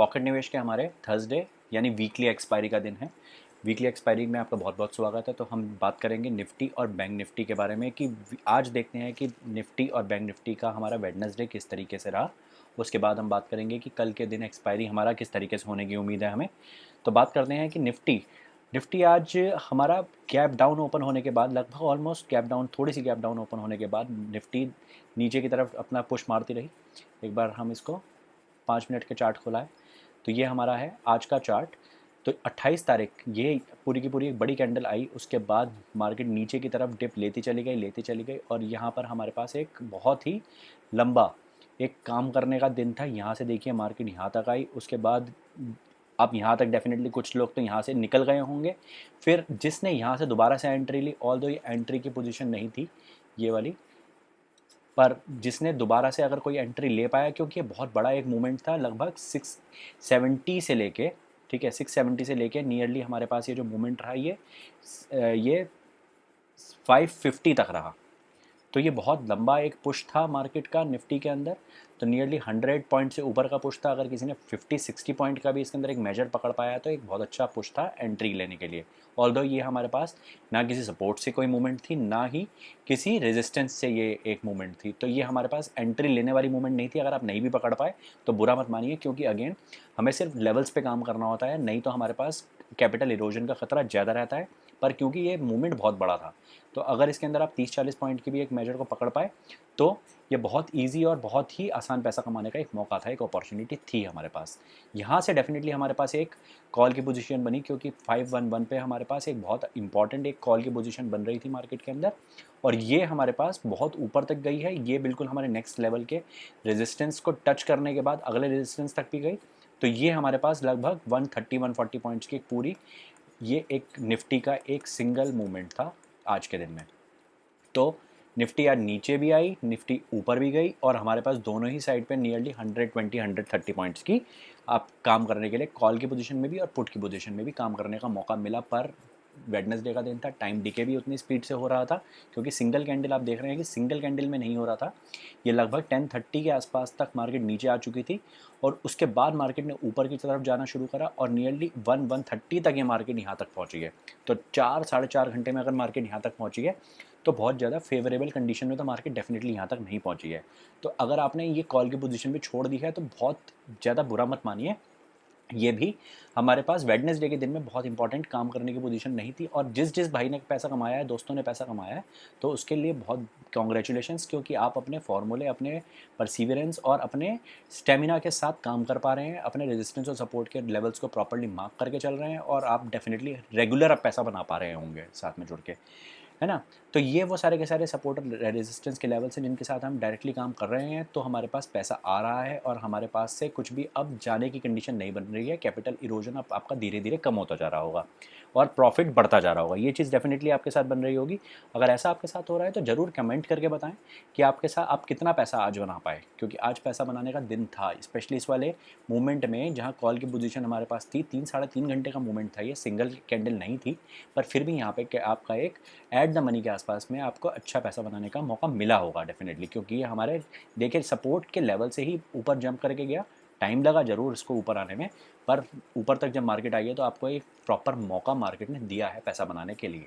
Pocket निवेश के हमारे थर्सडे यानी वीकली एक्सपायरी का दिन है। वीकली एक्सपायरी में आपका बहुत बहुत स्वागत है। तो हम बात करेंगे निफ्टी और बैंक निफ्टी के बारे में कि आज देखते हैं कि निफ्टी और बैंक निफ्टी का हमारा वेडनेसडे किस तरीके से रहा। उसके बाद हम बात करेंगे कि कल के दिन एक्सपायरी हमारा किस तरीके से होने की उम्मीद है हमें। तो बात करते हैं कि निफ्टी निफ्टी आज हमारा गैप डाउन ओपन होने के बाद, लगभग ऑलमोस्ट गैप डाउन, थोड़ी सी गैप डाउन ओपन होने के बाद निफ्टी नीचे की तरफ अपना पुश मारती रही। एक बार हम इसको 5 मिनट के चार्ट खोला है तो ये हमारा है आज का चार्ट। तो 28 तारीख ये पूरी की पूरी एक बड़ी कैंडल आई, उसके बाद मार्केट नीचे की तरफ डिप लेती चली गई और यहाँ पर हमारे पास एक बहुत ही लंबा एक काम करने का दिन था। यहाँ से देखिए मार्केट यहाँ तक आई, उसके बाद अब यहाँ तक डेफिनेटली कुछ लोग तो यहाँ से निकल गए होंगे। फिर जिसने यहाँ से दोबारा से एंट्री ली, ऑल्दो ये एंट्री की पोजीशन नहीं थी ये वाली, पर जिसने दोबारा से अगर कोई एंट्री ले पाया, क्योंकि ये बहुत बड़ा एक मूवमेंट था, लगभग 670 से लेके, ठीक है, 670 से लेके नियरली हमारे पास ये जो मूवमेंट रहा ये 550 तक रहा। तो ये बहुत लंबा एक पुश था मार्केट का निफ्टी के अंदर। तो नियरली 100 पॉइंट से ऊपर का पुश था। अगर किसी ने 50-60 पॉइंट का भी इसके अंदर एक मेजर पकड़ पाया तो एक बहुत अच्छा पुश था एंट्री लेने के लिए। ऑल्दो ये हमारे पास ना किसी सपोर्ट से कोई मूवमेंट थी, ना ही किसी रेजिस्टेंस से ये एक मूवमेंट थी। तो ये हमारे पास एंट्री लेने वाली मूवमेंट नहीं थी। अगर आप नहीं भी पकड़ पाए तो बुरा मत मानिए, क्योंकि अगेन हमें सिर्फ लेवल्स पे काम करना होता है, नहीं तो हमारे पास कैपिटल इरोजन का खतरा ज़्यादा रहता है। पर क्योंकि ये मूवमेंट बहुत बड़ा था, तो अगर इसके अंदर आप 30-40 पॉइंट की भी एक मेजर को पकड़ पाए तो ये बहुत इजी और बहुत ही आसान पैसा कमाने का एक मौका था, एक अपॉर्चुनिटी थी हमारे पास। यहाँ से डेफिनेटली हमारे पास एक कॉल की पोजीशन बनी, क्योंकि 511 पे हमारे पास एक बहुत इंपॉर्टेंट एक कॉल की पोजीशन बन रही थी मार्केट के अंदर, और ये हमारे पास बहुत ऊपर तक गई है। ये बिल्कुल हमारे नेक्स्ट लेवल के रेजिस्टेंस को टच करने के बाद अगले रेजिस्टेंस तक भी गई। तो ये हमारे पास लगभग 130-140 पॉइंट्स की पूरी ये एक निफ्टी का एक सिंगल मूवमेंट था आज के दिन में। तो निफ्टी आज नीचे भी आई, निफ्टी ऊपर भी गई, और हमारे पास दोनों ही साइड पे नियरली 120-130 पॉइंट्स की आप काम करने के लिए कॉल की पोजीशन में भी और पुट की पोजीशन में भी काम करने का मौका मिला। पर वेडनेसडे का दिन था, टाइम डिके भी उतनी स्पीड से हो रहा था, क्योंकि सिंगल कैंडल आप देख रहे हैं कि सिंगल कैंडल में नहीं हो रहा था। ये लगभग 10:30 के आसपास तक मार्केट नीचे आ चुकी थी, और उसके बाद मार्केट ने ऊपर की तरफ जाना शुरू करा और नियरली 1:30 तक ये मार्केट यहाँ तक पहुँची है। तो 4-4.5 घंटे में अगर मार्केट यहाँ तक पहुँची है तो बहुत ज़्यादा फेवरेबल कंडीशन में तो मार्केट डेफिनेटली यहाँ तक नहीं पहुँची है। तो अगर आपने ये कॉल की पोजीशन भी छोड़ दी है तो बहुत ज़्यादा बुरा मत मानिए। ये भी हमारे पास वेडनेसडे के दिन में बहुत इंपॉर्टेंट काम करने की पोजीशन नहीं थी, और जिस जिस भाई ने पैसा कमाया है, दोस्तों ने पैसा कमाया है, तो उसके लिए बहुत कॉन्ग्रेचुलेशंस, क्योंकि आप अपने फॉर्मूले, अपने परसीवरेंस और अपने स्टेमिना के साथ काम कर पा रहे हैं, अपने रेजिस्टेंस और सपोर्ट के लेवल्स को प्रॉपर्ली मार्क करके चल रहे हैं, और आप डेफिनेटली रेगुलर अब पैसा बना पा रहे होंगे साथ में जुड़ के, है ना। तो ये वो सारे के सारे सपोर्ट और रेजिस्टेंस के लेवल्स हैं जिनके साथ हम डायरेक्टली काम कर रहे हैं। तो हमारे पास पैसा आ रहा है और हमारे पास से कुछ भी अब जाने की कंडीशन नहीं बन रही है। कैपिटल इरोजन अब आपका धीरे धीरे कम होता जा रहा होगा और प्रॉफिट बढ़ता जा रहा होगा। ये चीज़ डेफिनेटली आपके साथ बन रही होगी। अगर ऐसा आपके साथ हो रहा है तो ज़रूर कमेंट करके बताएं कि आपके साथ आप कितना पैसा आज बना पाए, क्योंकि आज पैसा बनाने का दिन था, स्पेशली इस वाले मूवमेंट में जहाँ कॉल की पोजीशन हमारे पास थी। 3-3.5 घंटे का मूवमेंट था, ये सिंगल कैंडल नहीं थी, पर फिर भी यहाँ पे आपका एक एट द मनी के आसपास में आपको अच्छा पैसा बनाने का मौका मिला होगा डेफिनेटली, क्योंकि ये हमारे देखिए सपोर्ट के लेवल से ही ऊपर जंप करके गया। टाइम लगा ज़रूर इसको ऊपर आने में, पर ऊपर तक जब मार्केट आई है तो आपको एक प्रॉपर मौका मार्केट ने दिया है पैसा बनाने के लिए।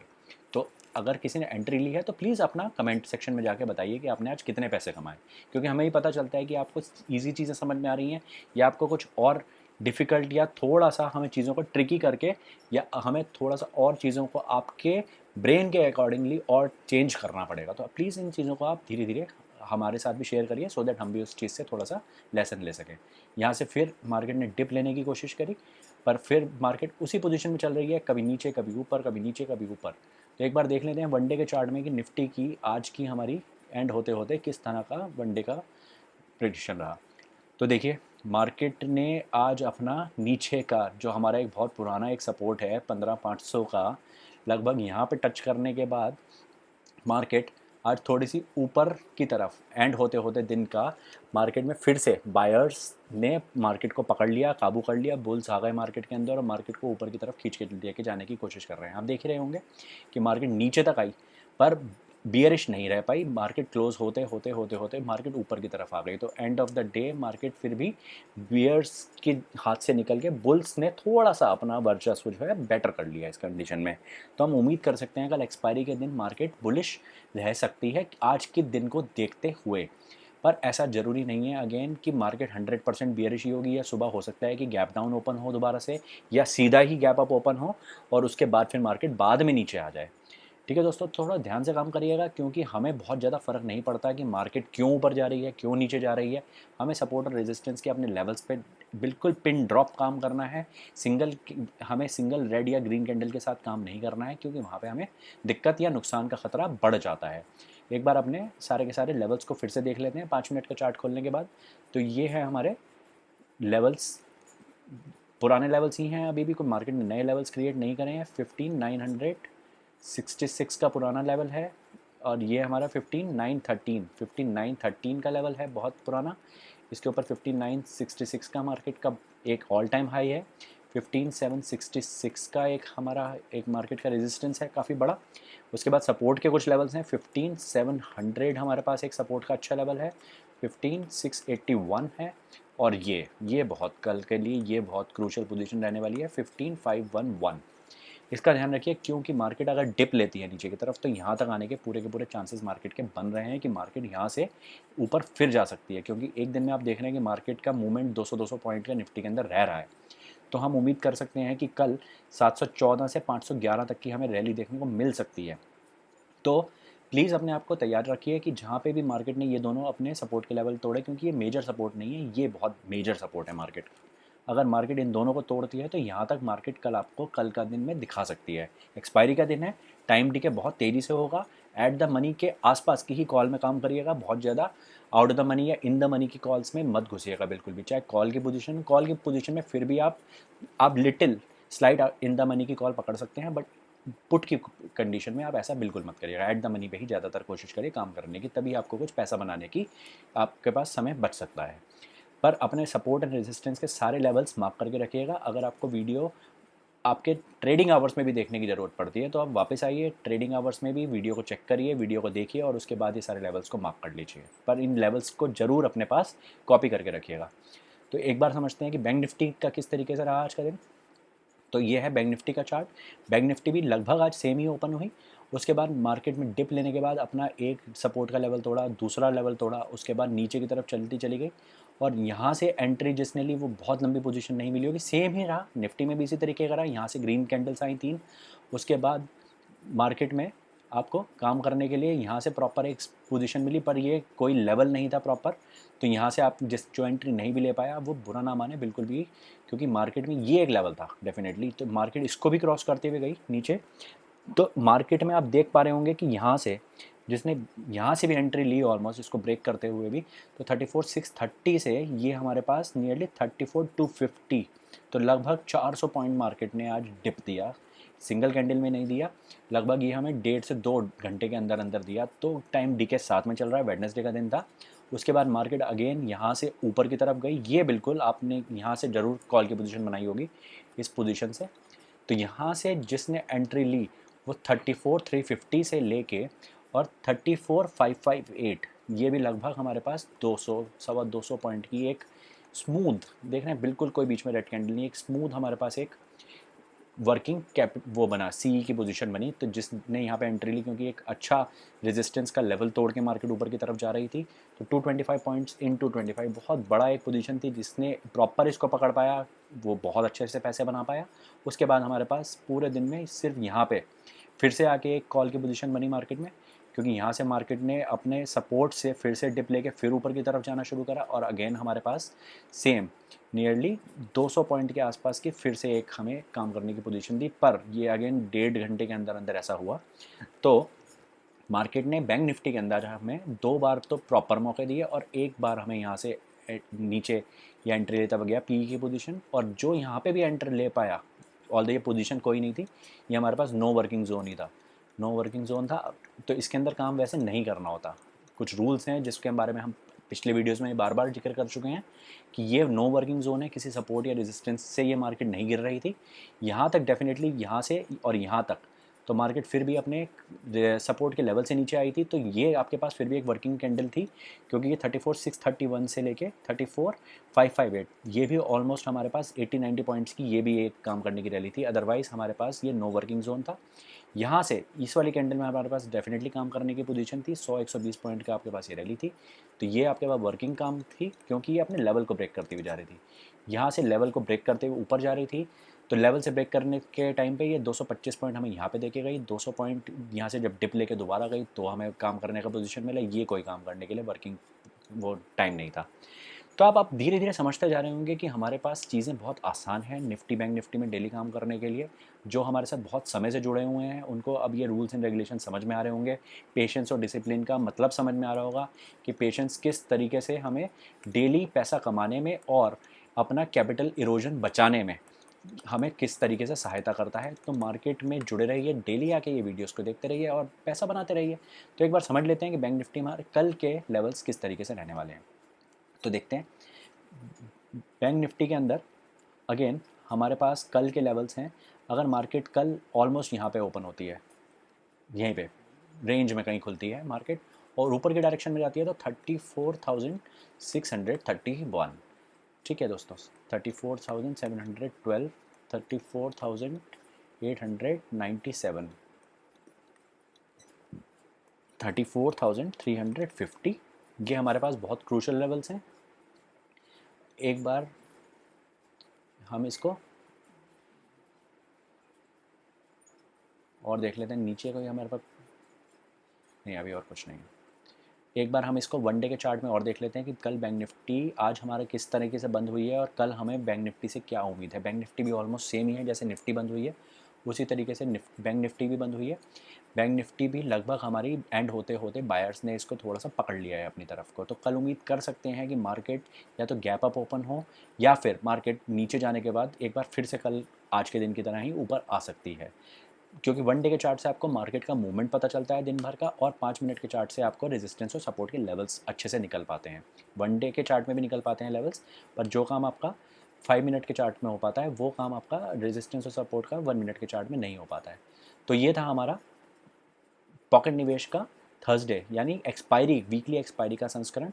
तो अगर किसी ने एंट्री ली है तो प्लीज़ अपना कमेंट सेक्शन में जाके बताइए कि आपने आज कितने पैसे कमाए, क्योंकि हमें ही पता चलता है कि आपको ईजी चीज़ें समझ में आ रही हैं या आपको कुछ और डिफ़िकल्ट, या थोड़ा सा हमें चीज़ों को ट्रिकी करके, या हमें थोड़ा सा और चीज़ों को आपके ब्रेन के अकॉर्डिंगली और चेंज करना पड़ेगा। तो प्लीज़ इन चीज़ों को आप धीरे धीरे हमारे साथ भी शेयर करिए, सो दैट हम भी उस चीज़ से थोड़ा सा लेसन ले सकें। यहाँ से फिर मार्केट ने डिप लेने की कोशिश करी, पर फिर मार्केट उसी पोजीशन में चल रही है, कभी नीचे कभी ऊपर, कभी नीचे कभी ऊपर। तो एक बार देख लेते हैं वनडे के चार्ट में कि निफ्टी की आज की हमारी एंड होते होते किस तरह का वनडे का प्रेडिक्शन रहा। तो देखिए मार्केट ने आज अपना नीचे का जो हमारा एक बहुत पुराना एक सपोर्ट है 15,500 का, लगभग यहाँ पे टच करने के बाद मार्केट आज थोड़ी सी ऊपर की तरफ एंड होते होते दिन का मार्केट में फिर से बायर्स ने मार्केट को पकड़ लिया, काबू कर लिया, बुल्स आ गए मार्केट के अंदर और मार्केट को ऊपर की तरफ खींच के लेके जाने की कोशिश कर रहे हैं। आप देख ही रहे होंगे कि मार्केट नीचे तक आई, पर बियरिश नहीं रह पाई, मार्केट क्लोज होते होते होते होते मार्केट ऊपर की तरफ आ गई। तो end of the day market फिर भी बियर्स के हाथ से निकल के बुल्स ने थोड़ा सा अपना वर्चस्व जो है बेटर कर लिया इस कंडीशन में। तो हम उम्मीद कर सकते हैं कल एक्सपायरी के दिन मार्केट बुलिश रह सकती है आज के दिन को देखते हुए। पर ऐसा ज़रूरी नहीं है अगेन कि मार्केट 100% बियरिश ही होगी, या सुबह हो सकता है कि गैप डाउन ओपन हो दोबारा से, या सीधा ही गैप अप ओपन हो और उसके बाद फिर मार्केट बाद में नीचे आ जाए। ठीक है दोस्तों, थोड़ा ध्यान से काम करिएगा, क्योंकि हमें बहुत ज़्यादा फ़र्क नहीं पड़ता कि मार्केट क्यों ऊपर जा रही है क्यों नीचे जा रही है। हमें सपोर्ट और रेजिस्टेंस के अपने लेवल्स पे बिल्कुल पिन ड्रॉप काम करना है। हमें सिंगल रेड या ग्रीन कैंडल के साथ काम नहीं करना है, क्योंकि वहाँ पे हमें दिक्कत या नुकसान का ख़तरा बढ़ जाता है। एक बार अपने सारे के सारे लेवल्स को फिर से देख लेते हैं 5 मिनट का चार्ट खोलने के बाद। तो ये है हमारे लेवल्स, पुराने लेवल्स ही हैं, अभी भी कोई मार्केट ने नए लेवल्स क्रिएट नहीं करे हैं। 15,966 का पुराना लेवल है, और ये हमारा 15,913 का लेवल है, बहुत पुराना। इसके ऊपर 15,966 का मार्केट का एक ऑल टाइम हाई है। 15,766 का एक हमारा एक मार्केट का रेजिस्टेंस है काफ़ी बड़ा। उसके बाद सपोर्ट के कुछ लेवल्स हैं। 15,700 हमारे पास एक सपोर्ट का अच्छा लेवल है। 15,681 है, और ये बहुत कल के लिए ये बहुत क्रूशल पोजीशन रहने वाली है 15,511। इसका ध्यान रखिए, क्योंकि मार्केट अगर डिप लेती है नीचे की तरफ तो यहाँ तक आने के पूरे चांसेस मार्केट के बन रहे हैं कि मार्केट यहाँ से ऊपर फिर जा सकती है, क्योंकि एक दिन में आप देख रहे हैं कि मार्केट का मूवमेंट 200-200 पॉइंट का निफ्टी के अंदर रह रहा है। तो हम उम्मीद कर सकते हैं कि कल 714 से 511 तक की हमें रैली देखने को मिल सकती है। तो प्लीज़ अपने आप को तैयार रखिए कि जहाँ पे भी मार्केट ने ये दोनों अपने सपोर्ट के लेवल तोड़े, क्योंकि ये मेजर सपोर्ट नहीं है, ये बहुत मेजर सपोर्ट है मार्केट का। अगर मार्केट इन दोनों को तोड़ती है तो यहाँ तक मार्केट कल आपको कल का दिन में दिखा सकती है। एक्सपायरी का दिन है, टाइम डीके बहुत तेज़ी से होगा। एट द मनी के आसपास की ही कॉल में काम करिएगा, बहुत ज़्यादा आउट द मनी या इन द मनी की कॉल्स में मत घुसिएगा बिल्कुल भी। चाहे कॉल की पोजीशन में फिर भी आप little slide in the money की कॉल पकड़ सकते हैं, बट पुट की कंडीशन में आप ऐसा बिल्कुल मत करिएगा। एट द मनी पे ही ज़्यादातर कोशिश करिए काम करने की, तभी आपको कुछ पैसा बनाने की आपके पास समय बच सकता है। पर अपने सपोर्ट एंड रेजिस्टेंस के सारे लेवल्स मार्क करके रखिएगा। अगर आपको वीडियो आपके ट्रेडिंग आवर्स में भी देखने की ज़रूरत पड़ती है तो आप वापस आइए, ट्रेडिंग आवर्स में भी वीडियो को चेक करिए, वीडियो को देखिए, और उसके बाद ये सारे लेवल्स को मार्क कर लीजिए। पर इन लेवल्स को ज़रूर अपने पास कॉपी करके रखिएगा। तो एक बार समझते हैं कि बैंक निफ्टी का किस तरीके से रहा आज का दिन। तो ये है बैंक निफ्टी का चार्ट। बैंक निफ्टी भी लगभग आज सेम ही ओपन हुई। उसके बाद मार्केट में डिप लेने के बाद अपना एक सपोर्ट का लेवल तोड़ा, दूसरा लेवल तोड़ा, उसके बाद नीचे की तरफ चलती चली गई, और यहाँ से एंट्री जिसने ली वो बहुत लंबी पोजीशन नहीं मिली होगी। सेम ही रहा निफ्टी में भी इसी तरीके का रहा। यहाँ से ग्रीन कैंडल्स आई 3। उसके बाद मार्केट में आपको काम करने के लिए यहाँ से प्रॉपर एक पोजीशन मिली, पर ये कोई लेवल नहीं था प्रॉपर। तो यहाँ से आप जो एंट्री नहीं भी ले पाया वो बुरा ना माने बिल्कुल भी, क्योंकि मार्केट में ये एक लेवल था डेफिनेटली। तो मार्केट इसको भी क्रॉस करते हुए गई नीचे। तो मार्केट में आप देख पा रहे होंगे कि यहाँ से जिसने यहाँ से भी एंट्री ली ऑलमोस्ट इसको ब्रेक करते हुए भी, तो 34,630 से ये हमारे पास नियरली 34,250, तो लगभग 400 पॉइंट मार्केट ने आज डिप दिया। सिंगल कैंडल में नहीं दिया, लगभग ये हमें 1.5 से 2 घंटे के अंदर अंदर दिया। तो टाइम डी के साथ में चल रहा है, वेडनेसडे का दिन था। उसके बाद मार्केट अगेन यहाँ से ऊपर की तरफ गई। ये बिल्कुल आपने यहाँ से ज़रूर कॉल की पोजीशन बनाई होगी इस पोजीशन से। तो यहाँ से जिसने एंट्री ली वो 34,350 से लेके और 34,558, ये भी लगभग हमारे पास 200 सवा 200 पॉइंट की एक स्मूथ, देख रहे हैं बिल्कुल कोई बीच में रेड कैंडल नहीं, एक स्मूथ हमारे पास एक वर्किंग कैप वो बना, सी की पोजीशन बनी। तो जिसने यहाँ पे एंट्री ली, क्योंकि एक अच्छा रेजिस्टेंस का लेवल तोड़ के मार्केट ऊपर की तरफ जा रही थी, तो 225 पॉइंट्स इन 225 बहुत बड़ा एक पोजीशन थी। जिसने प्रॉपर इसको पकड़ पाया वो बहुत अच्छे से पैसे बना पाया। उसके बाद हमारे पास पूरे दिन में सिर्फ यहाँ पे फिर से आके एक कॉल की पोजीशन बनी मार्केट में, क्योंकि यहाँ से मार्केट ने अपने सपोर्ट से फिर से डिप लेके फिर ऊपर की तरफ जाना शुरू करा, और अगेन हमारे पास सेम नियरली 200 पॉइंट के आसपास की फिर से एक हमें काम करने की पोजीशन दी। पर ये अगेन 1.5 घंटे के अंदर अंदर ऐसा हुआ। तो मार्केट ने बैंक निफ्टी के अंदर हमें 2 बार तो प्रॉपर मौके दिए, और एक बार हमें यहाँ से नीचे या एंट्री लेता गया पी की पोजीशन, और जो यहाँ पे भी एंटर ले पाया, ऑल द ये पोजीशन कोई नहीं थी, ये हमारे पास नो वर्किंग जोन ही था, नो वर्किंग जोन था। तो इसके अंदर काम वैसे नहीं करना होता, कुछ रूल्स हैं जिसके बारे में हम पिछले वीडियोस में बार बार जिक्र कर चुके हैं कि ये नो वर्किंग जोन है, किसी सपोर्ट या रेजिस्टेंस से ये मार्केट नहीं गिर रही थी। यहाँ तक डेफिनेटली यहाँ से और यहाँ तक तो मार्केट फिर भी अपने सपोर्ट के लेवल से नीचे आई थी, तो ये आपके पास फिर भी एक वर्किंग कैंडल थी, क्योंकि ये 34,631 से लेके 34,558 ये भी ऑलमोस्ट हमारे पास 80-90 पॉइंट्स की ये भी एक काम करने की रैली थी। अदरवाइज हमारे पास ये नो वर्किंग जोन था। यहाँ से इस वाली कैंडल में हमारे पास डेफिनेटली काम करने की पोजीशन थी। 100-120 पॉइंट का आपके पास ये रैली थी, तो ये आपके पास वर्किंग काम थी, क्योंकि ये अपने लेवल को ब्रेक करती हुई जा रही थी। यहाँ से लेवल को ब्रेक करते हुए ऊपर जा रही थी, तो लेवल से ब्रेक करने के टाइम पे ये 225 पॉइंट हमें यहाँ पे देके गई। 200 पॉइंट यहाँ से जब डिप लेके दोबारा गई तो हमें काम करने का पोजीशन मिला। ये कोई काम करने के लिए वर्किंग वो टाइम नहीं था। तो आप धीरे धीरे समझते जा रहे होंगे कि हमारे पास चीज़ें बहुत आसान हैं निफ्टी बैंक निफ्टी में डेली काम करने के लिए। जो हमारे साथ बहुत समय से जुड़े हुए हैं उनको अब ये रूल्स एंड रेगुलेशन समझ में आ रहे होंगे। पेशेंस और डिसिप्लिन का मतलब समझ में आ रहा होगा कि पेशेंस किस तरीके से हमें डेली पैसा कमाने में और अपना कैपिटल इरोजन बचाने में हमें किस तरीके से सहायता करता है। तो मार्केट में जुड़े रहिए, डेली आके ये वीडियोस को देखते रहिए और पैसा बनाते रहिए। तो एक बार समझ लेते हैं कि बैंक निफ्टी हमारे कल के लेवल्स किस तरीके से रहने वाले हैं। तो देखते हैं बैंक निफ्टी के अंदर अगेन हमारे पास कल के लेवल्स हैं। अगर मार्केट कल ऑलमोस्ट यहाँ पे ओपन होती है, यहीं पे रेंज में कहीं खुलती है मार्केट और ऊपर की डायरेक्शन में जाती है, तो 34,631, ठीक है दोस्तों, 34,712, 34,897, 34,350, ये हमारे पास बहुत क्रूशल लेवल्स हैं। एक बार हम इसको और देख लेते हैं, नीचे कोई हमारे पास नहीं, अभी और कुछ नहीं है। एक बार हम इसको वन डे के चार्ट में और देख लेते हैं कि कल बैंक निफ्टी आज हमारा किस तरीके से बंद हुई है और कल हमें बैंक निफ्टी से क्या उम्मीद है। बैंक निफ्टी भी ऑलमोस्ट सेम ही है जैसे निफ्टी बंद हुई है, उसी तरीके से बैंक निफ्टी भी बंद हुई है। बैंक निफ्टी भी लगभग हमारी एंड होते होते बायर्स ने इसको थोड़ा सा पकड़ लिया है अपनी तरफ को। तो कल उम्मीद कर सकते हैं कि मार्केट या तो गैप अप ओपन हो या फिर मार्केट नीचे जाने के बाद एक बार फिर से कल आज के दिन की तरह ही ऊपर आ सकती है, क्योंकि वन डे के चार्ट से आपको मार्केट का मूवमेंट पता चलता है दिन भर का, और 5 मिनट के चार्ट से आपको रेजिस्टेंस और सपोर्ट के लेवल्स अच्छे से निकल पाते हैं। वन डे के चार्ट में भी निकल पाते हैं लेवल्स, पर जो काम आपका 5 मिनट के चार्ट में हो पाता है वो काम आपका रेजिस्टेंस और सपोर्ट का 1 मिनट के चार्ट में नहीं हो पाता है। तो ये था हमारा पॉकेट निवेश का थर्सडे यानी एक्सपायरी, वीकली एक्सपायरी का संस्करण।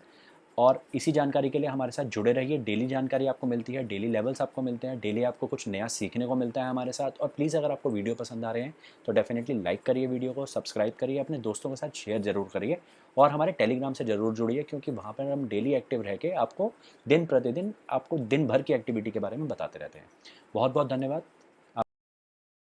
और इसी जानकारी के लिए हमारे साथ जुड़े रहिए। डेली जानकारी आपको मिलती है, डेली लेवल्स आपको मिलते हैं, डेली आपको कुछ नया सीखने को मिलता है हमारे साथ। और प्लीज़ अगर आपको वीडियो पसंद आ रहे हैं तो डेफिनेटली लाइक करिए, वीडियो को सब्सक्राइब करिए, अपने दोस्तों के साथ शेयर ज़रूर करिए और हमारे टेलीग्राम से ज़रूर जुड़िए, क्योंकि वहाँ पर हम डेली एक्टिव रह के आपको दिन प्रतिदिन आपको दिन भर की एक्टिविटी के बारे में बताते रहते हैं। बहुत बहुत धन्यवाद।